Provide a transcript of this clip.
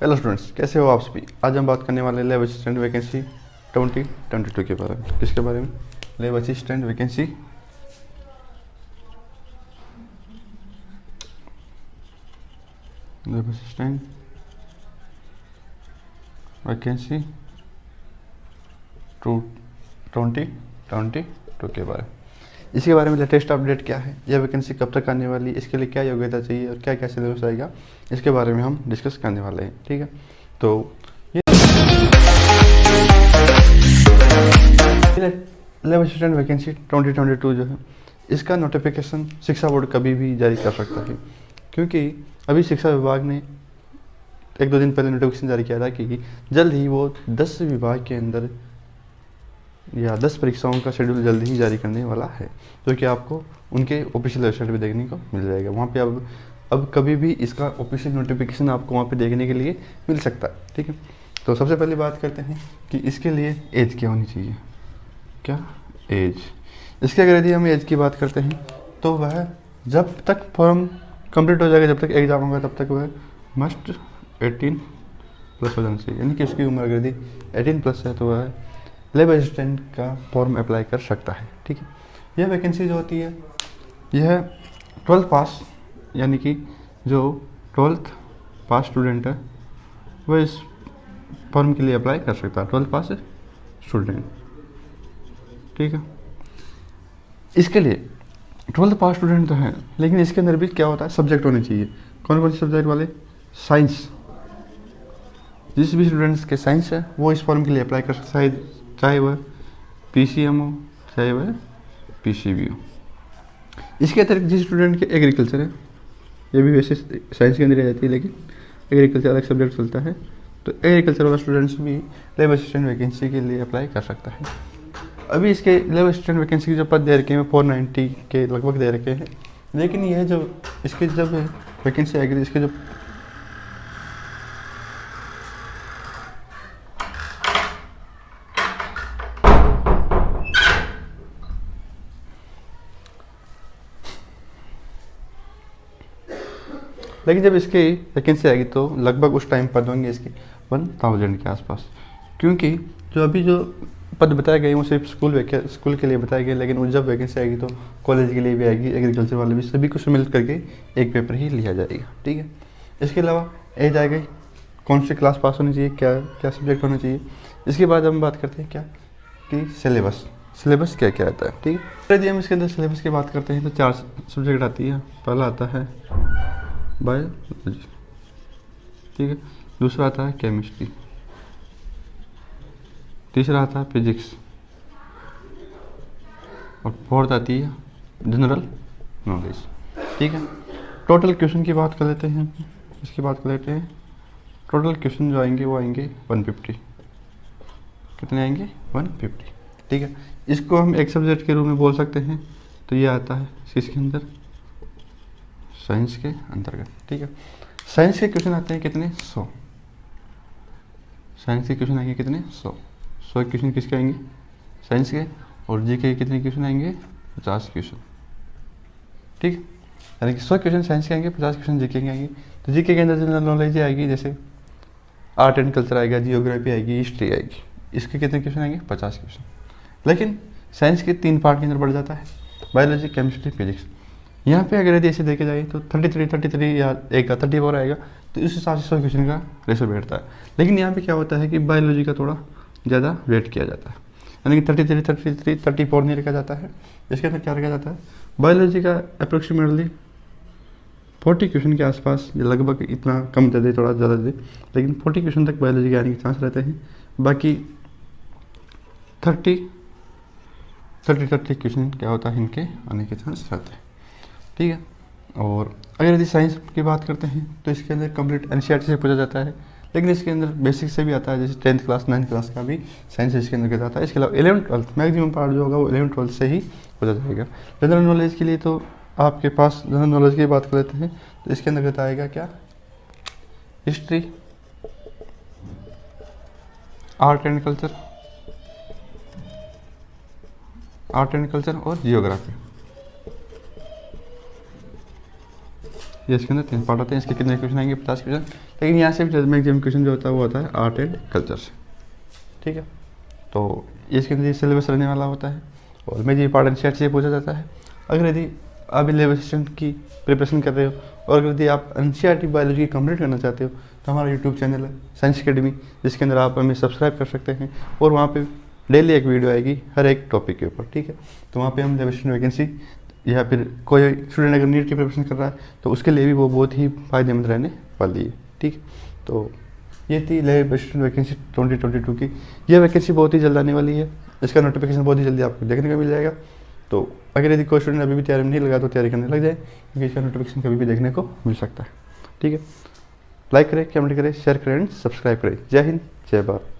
Hello students, कैसे हो आप सभी। आज हम बात करने वाले लैब असिस्टेंट वैकेंसी 2022 के बारे में। किसके बारे में? Lab assistant vacancy lab assistant vacancy 2022 के बारे में। इसके बारे में लेटेस्ट अपडेट क्या है, यह वैकेंसी कब तक आने वाली है, इसके लिए क्या योग्यता चाहिए और क्या क्या सिलेबस आएगा, इसके बारे में हम डिस्कस करने वाले हैं। ठीक है, तो लैब असिस्टेंट वैकेंसी 2022 जो है, इसका नोटिफिकेशन शिक्षा बोर्ड कभी भी जारी कर सकता है, क्योंकि अभी शिक्षा विभाग ने एक दो दिन पहले नोटिफिकेशन जारी किया था कि जल्द ही वो 10 विभाग के अंदर या 10 परीक्षाओं का शेड्यूल जल्द ही जारी करने वाला है, जो कि आपको उनके ऑफिशियल वेबसाइट पे देखने को मिल जाएगा। वहाँ पे अब कभी भी इसका ऑफिशियल नोटिफिकेशन आपको वहाँ पे देखने के लिए मिल सकता है। ठीक है, तो सबसे पहले बात करते हैं कि इसके लिए एज क्या होनी चाहिए। क्या एज? इसके अगर यदि हम एज की बात करते हैं तो वह जब तक फॉर्म कंप्लीट हो जाएगा, जब तक एग्जाम होगा, तब तक वह मस्ट 18+ हो जाना चाहिए। यानी कि उसकी उम्र अगर यदि 18+ है तो वह लैब असिस्टेंट का फॉर्म अप्लाई कर सकता है। ठीक है, यह वैकेंसी जो होती है यह 12th पास, यानी कि जो 12th पास स्टूडेंट है वह इस फॉर्म के लिए अप्लाई कर सकता है। 12th पास स्टूडेंट, ठीक है। इसके लिए 12th पास स्टूडेंट तो हैं, लेकिन इसके अंदर भी क्या होता है, सब्जेक्ट होने चाहिए। कौन कौन से सब्जेक्ट वाले? साइंस। जिस भी स्टूडेंट्स के साइंस है वो इस फॉर्म के लिए अप्लाई कर सकता है, चाहे वह PCM हो चाहे वह PCB हो। इसके अतिरिक्त जिस स्टूडेंट के एग्रीकल्चर है, ये भी वैसे साइंस के अंदर आ जाती है, लेकिन एग्रीकल्चर अलग सब्जेक्ट चलता है, तो एग्रीकल्चर वाला स्टूडेंट्स भी लैब असिस्टेंट वैकेंसी के लिए अप्लाई कर सकता है। अभी इसके लैब असिस्टेंट वैकेंसी के जो पद दे रखे हैं 490 के लगभग दे रखे हैं, लेकिन यह जो इसके जब वैकेंसी आएगी तो इसके जो लेकिन जब इसकी वैकेंसी आएगी तो लगभग उस टाइम पद होंगे इसके 1000 के आसपास, क्योंकि जो अभी जो पद बताए गए वो सिर्फ स्कूल के लिए बताए गए, लेकिन वो जब वैकेंसी आएगी तो कॉलेज के लिए भी आएगी, एग्रीकल्चर वाले भी, सभी कुछ मिल करके एक पेपर ही लिया जाएगा। ठीक है, इसके अलावा एज आ गई, कौन सी क्लास पास होनी चाहिए, क्या क्या सब्जेक्ट होना चाहिए। इसके बाद हम बात करते हैं क्या कि सिलेबस क्या क्या आता है। ठीक है, यदि हम इसके अंदर सिलेबस की बात करते हैं तो 4 सब्जेक्ट आती है। पहला आता है बायोलॉजी, ठीक है, दूसरा आता है केमिस्ट्री, तीसरा आता है फिजिक्स, और फोर्थ आती है जनरल नॉलेज। ठीक है, टोटल क्वेश्चन की बात कर लेते हैं। इसकी बात कर लेते हैं, टोटल क्वेश्चन जो आएंगे वो आएंगे 150। कितने आएंगे? 150। ठीक है, इसको हम एक सब्जेक्ट के रूप में बोल सकते हैं, तो ये आता है इसके अंदर साइंस के अंतर्गत। ठीक है, साइंस के क्वेश्चन आते हैं कितने? 100। साइंस के क्वेश्चन आएंगे कितने? 100 क्वेश्चन किसके आएंगे? साइंस के। और जी के कितने क्वेश्चन आएंगे? 50 क्वेश्चन। ठीक है, यानी कि 100 क्वेश्चन साइंस के आएंगे, 50 क्वेश्चन जीके के आएंगे। तो जीके के अंदर जनरल नॉलेज आएगी, जैसे आर्ट एंड कल्चर आएगा, जियोग्राफी आएगी, हिस्ट्री आएगी। इसके कितने क्वेश्चन आएंगे? 50 क्वेश्चन। लेकिन साइंस के 3 पार्ट के अंदर बढ़ जाता है, बायोलॉजी, केमिस्ट्री, फिजिक्स। यहाँ पे अगर यदि ऐसे देखे जाए तो 33 या एक का 34 आएगा, तो इस हिसाब से 100 क्वेश्चन का रेशो बैठता है। लेकिन यहाँ पे क्या होता है कि बायोलॉजी का थोड़ा ज़्यादा वेट किया जाता है, यानी कि 34 नहीं रखा जाता है। इसके अंदर क्या रखा जाता है? बायोलॉजी का अप्रोक्सीमेटली 40 क्वेश्चन के आसपास, ये लगभग इतना कम दे दे, थोड़ा ज़्यादा दे, लेकिन 40 क्वेश्चन तक बायोलॉजी के आने के चांस रहते हैं। बाकी 30 क्वेश्चन क्या होता है, इनके आने के चांस रहते हैं। ठीक है, और अगर यदि साइंस की बात करते हैं तो इसके अंदर कंप्लीट NCERT से पूछा जाता है, लेकिन इसके अंदर बेसिक से भी आता है, जैसे 10th क्लास 9th क्लास का भी साइंस इसके अंदर किया जाता है। इसके अलावा 11th 12th मैक्सिमम पार्ट जो होगा वो 11th 12th से ही हो जाएगा। जनरल नॉलेज के लिए तो आपके पास जनरल नॉलेज की बात कर लेते हैं, तो इसके अंदर बताएगा क्या? हिस्ट्री, आर्ट एंड कल्चर और जियोग्राफी। ये इसके अंदर 3 पार्ट होते हैं। इसके कितने क्वेश्चन आएंगे? 50 क्वेश्चन। लेकिन यहाँ से भी मैक्सिमम क्वेश्चन जो होता है वो होता है आर्ट एंड कल्चर से, ठीक है। तो इसके अंदर सिलेबस रहने वाला होता है और मेजर पार्ट एनसीईआरटी से पूछा जाता है। अगर यदि आप लेवल असिस्टेंट की प्रिपरेशन कर रहे हो और अगर यदि आप एनसीईआरटी बायोलॉजी कंप्लीट करना चाहते हो तो हमारा यूट्यूब चैनल है साइंस अकेडमी, जिसके अंदर आप हमें सब्सक्राइब कर सकते हैं और वहाँ पे डेली एक वीडियो आएगी हर एक टॉपिक के ऊपर, ठीक है। तो वहाँ पे हम लेवल असिस्टेंट वैकेंसी या फिर कोई स्टूडेंट अगर नीट की प्रिपरेशन कर रहा है तो उसके लिए भी वो बहुत ही फायदेमंद रहने वाली है, ठीक है। तो ये थी लेवल असिस्टेंट वैकेंसी 2022 की। ये वैकेंसी बहुत ही जल्द आने वाली है, इसका नोटिफिकेशन बहुत ही जल्दी आपको देखने को मिल जाएगा। तो अगर यदि कोई स्टूडेंट अभी भी तैयारी में नहीं लगा तो तैयारी करने लग जाए, क्योंकि इसका नोटिफिकेशन कभी भी देखने को मिल सकता है, ठीक है। लाइक करें, कमेंट करें, शेयर करें एंड सब्सक्राइब करें। जय हिंद, जय भारत।